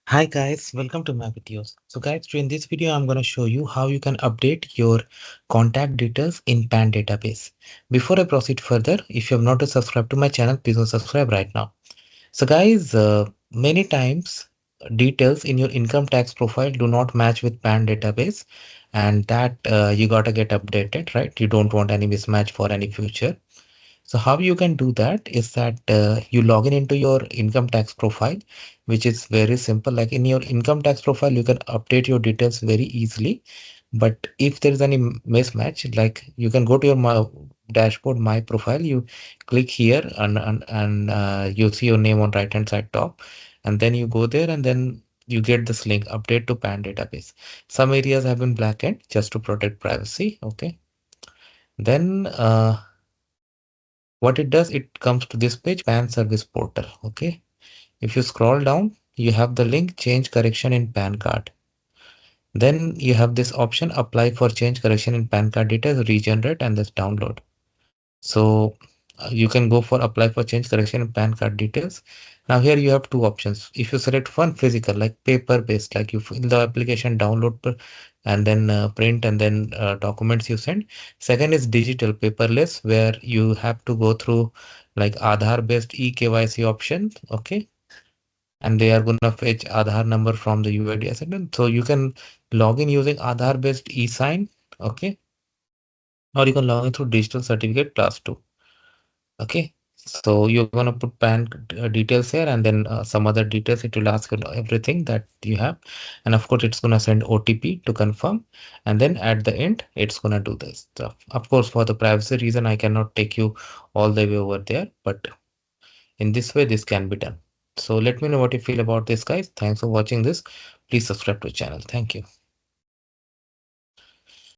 Hi guys, welcome to my videos. So guys, in this video, I'm going to show you how you can update your contact details in PAN database. Before I proceed further, if you have not subscribed to my channel, please go subscribe right now. So guys, many times details in your income tax profile do not match with PAN database, and that you got to get updated, right? You don't want any mismatch for any future. So how you can do that is that you log in into your income tax profile, which is very simple. Like in your income tax profile, you can update your details very easily. But if there is any mismatch, like you can go to your dashboard, my profile, you click here and you see your name on right hand side top, and then you go there and then you get this link update to PAN database. Some areas have been blackened just to protect privacy. Okay. Then what it does, it comes to this page, PAN service portal. Okay. If you scroll down, you have the link change correction in PAN card. Then you have this option apply for change correction in PAN card details, regenerate, and this download. So you can go for apply for change correction in PAN card details. Now here you have two options. If you select one physical, like paper based, like you fill the application, download and then print and then documents you send. Second is digital paperless, where you have to go through like Aadhaar based eKYC option. Okay. And they are gonna fetch Aadhaar number from the UID assistant. So you can log in using Aadhaar based e-sign. Okay. Or you can log in through digital certificate class 2. Okay, so you're gonna put PAN details here and then some other details. It will ask you everything that you have, and of course it's gonna send OTP to confirm, and then at the end it's gonna do this stuff. Of course, for the privacy reason, I cannot take you all the way over there, but in this way this can be done. So let me know what you feel about this, guys. Thanks for watching this. Please subscribe to the channel. Thank you.